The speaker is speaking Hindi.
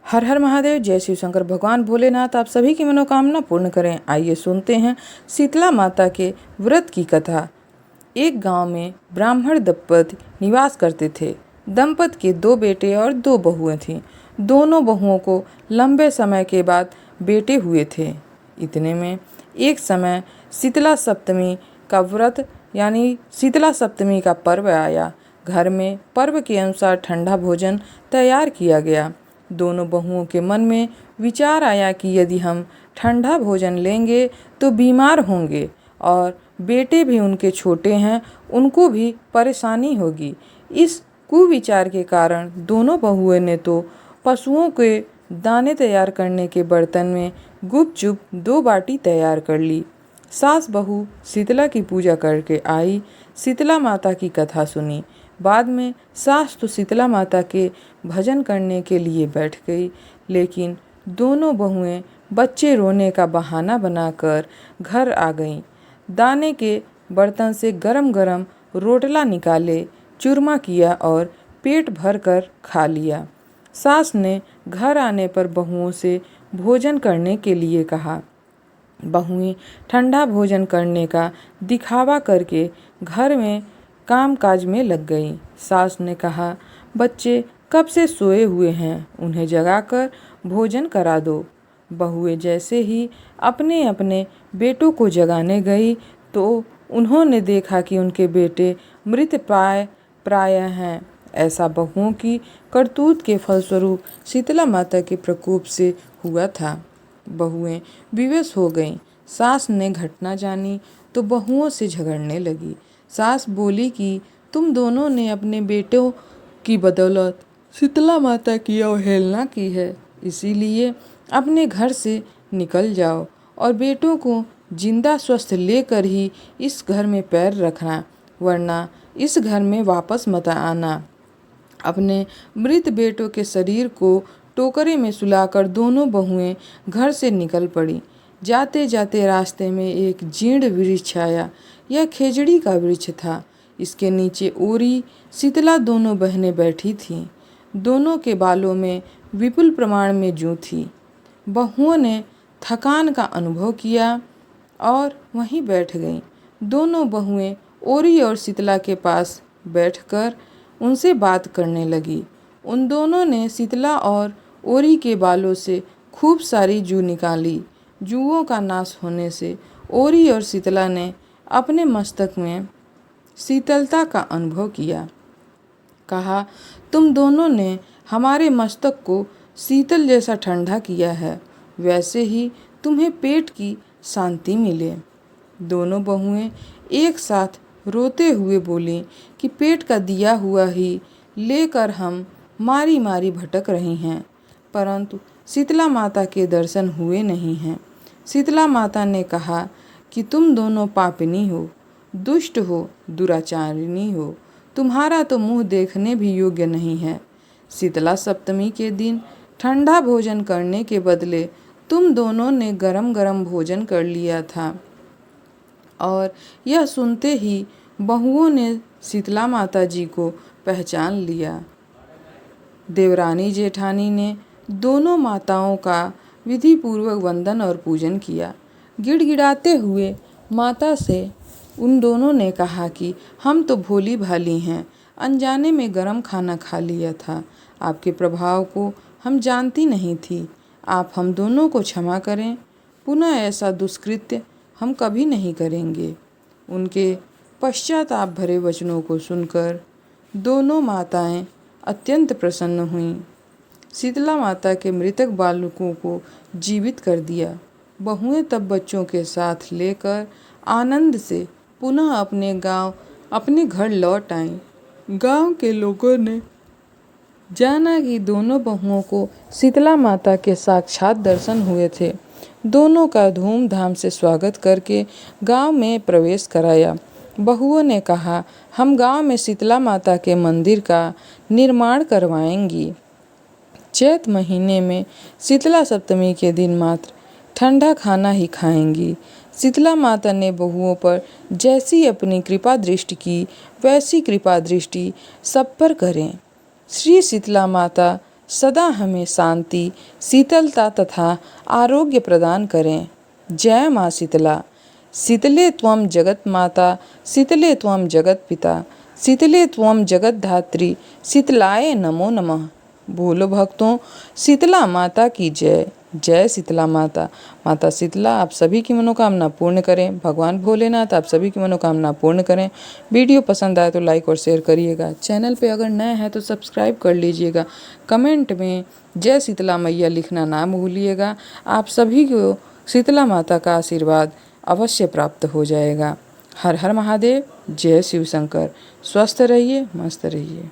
हर हर महादेव। जय शिव शंकर। भगवान भोलेनाथ आप सभी की मनोकामना पूर्ण करें। आइए सुनते हैं शीतला माता के व्रत की कथा। एक गांव में ब्राह्मण दंपति निवास करते थे। दंपति के 2 बेटे और 2 बहुएं थीं। दोनों बहुओं को लंबे समय के बाद बेटे हुए थे। इतने में एक समय शीतला सप्तमी का व्रत यानी शीतला सप्तमी का पर्व आया। घर में पर्व के अनुसार ठंडा भोजन तैयार किया गया। दोनों बहुओं के मन में विचार आया कि यदि हम ठंडा भोजन लेंगे तो बीमार होंगे और बेटे भी उनके छोटे हैं, उनको भी परेशानी होगी। इस कुविचार के कारण दोनों बहुओं ने तो पशुओं के दाने तैयार करने के बर्तन में गुपचुप 2 बाटी तैयार कर ली। सास बहू शीतला की पूजा करके आई, शीतला माता की कथा सुनी। बाद में सास तो शीतला माता के भजन करने के लिए बैठ गई, लेकिन दोनों बहुएं बच्चे रोने का बहाना बनाकर घर आ गईं। दाने के बर्तन से गरम गरम रोटला निकाले, चूरमा किया और पेट भर कर खा लिया। सास ने घर आने पर बहुओं से भोजन करने के लिए कहा। बहुएं ठंडा भोजन करने का दिखावा करके घर में काम काज में लग गई। सास ने कहा, बच्चे कब से सोए हुए हैं, उन्हें जगाकर भोजन करा दो। बहुएं जैसे ही अपने अपने बेटों को जगाने गई तो उन्होंने देखा कि उनके बेटे मृत प्राय हैं। ऐसा बहुओं की करतूत के फलस्वरूप शीतला माता के प्रकोप से हुआ था। बहुएं विवश हो गईं। सास ने घटना जानी तो बहुओं से झगड़ने लगी। सास बोली कि तुम दोनों ने अपने बेटों की बदौलत शीतला माता की अवहेलना की है, इसीलिए अपने घर से निकल जाओ और बेटों को जिंदा स्वस्थ लेकर ही इस घर में पैर रखना, वरना इस घर में वापस मत आना। अपने मृत बेटों के शरीर को टोकरे में सुलाकर दोनों बहुएं घर से निकल पड़ी। जाते जाते रास्ते में एक जीर्ण वृक्ष आया। यह खेजड़ी का वृक्ष था। इसके नीचे ओरी शीतला दोनों बहनें बैठी थीं। दोनों के बालों में विपुल प्रमाण में जूं थी। बहुओं ने थकान का अनुभव किया और वहीं बैठ गईं। दोनों बहुएं ओरी और शीतला के पास बैठकर उनसे बात करने लगी। उन दोनों ने शीतला और ओरी के बालों से खूब सारी जूं निकाली। जूओं का नाश होने से ओरी और शीतला ने अपने मस्तक में शीतलता का अनुभव किया। कहा, तुम दोनों ने हमारे मस्तक को शीतल जैसा ठंडा किया है, वैसे ही तुम्हें पेट की शांति मिले। दोनों बहुएं एक साथ रोते हुए बोली कि पेट का दिया हुआ ही लेकर हम मारी मारी भटक रही हैं, परंतु शीतला माता के दर्शन हुए नहीं हैं। शीतला माता ने कहा कि तुम दोनों पापिनी हो, दुष्ट हो, दुराचारिणी हो, तुम्हारा तो मुंह देखने भी योग्य नहीं है। शीतला सप्तमी के दिन ठंडा भोजन करने के बदले तुम दोनों ने गरम गरम भोजन कर लिया था। और यह सुनते ही बहुओं ने शीतला माता जी को पहचान लिया। देवरानी जेठानी ने दोनों माताओं का विधि पूर्वक वंदन और पूजन किया। गिड़गिड़ाते हुए माता से उन दोनों ने कहा कि हम तो भोली भाली हैं, अनजाने में गरम खाना खा लिया था। आपके प्रभाव को हम जानती नहीं थी। आप हम दोनों को क्षमा करें। पुनः ऐसा दुष्कृत्य हम कभी नहीं करेंगे। उनके पश्चाताप भरे वचनों को सुनकर दोनों माताएं अत्यंत प्रसन्न हुईं। शीतला माता के मृतक बालकों को जीवित कर दिया। बहुएं तब बच्चों के साथ लेकर आनंद से पुनः अपने गांव अपने घर लौट आईं। गांव के लोगों ने जाना कि दोनों बहुओं को शीतला माता के साक्षात दर्शन हुए थे। दोनों का धूमधाम से स्वागत करके गांव में प्रवेश कराया। बहुओं ने कहा, हम गांव में शीतला माता के मंदिर का निर्माण करवाएंगी। चैत महीने में शीतला सप्तमी के दिन मात्र ठंडा खाना ही खाएंगी। शीतला माता ने बहुओं पर जैसी अपनी कृपा दृष्टि की, वैसी कृपा दृष्टि सब पर करें। श्री शीतला माता सदा हमें शांति, शीतलता तथा आरोग्य प्रदान करें। जय माँ शीतला। शीतले त्वं जगत माता, शीतले त्वं जगत पिता, शीतले त्वं जगत धात्री, शीतलाय नमो नमः। बोलो भक्तों, शीतला माता की जय। जय शीतला माता। माता शीतला आप सभी की मनोकामना पूर्ण करें। भगवान भोलेनाथ आप सभी की मनोकामना पूर्ण करें। वीडियो पसंद आए तो लाइक और शेयर करिएगा। चैनल पे अगर नए हैं तो सब्सक्राइब कर लीजिएगा। कमेंट में जय शीतला मैया लिखना ना भूलिएगा। आप सभी को शीतला माता का आशीर्वाद अवश्य प्राप्त हो जाएगा। हर हर महादेव। जय शिव शंकर। स्वस्थ रहिए, मस्त रहिए।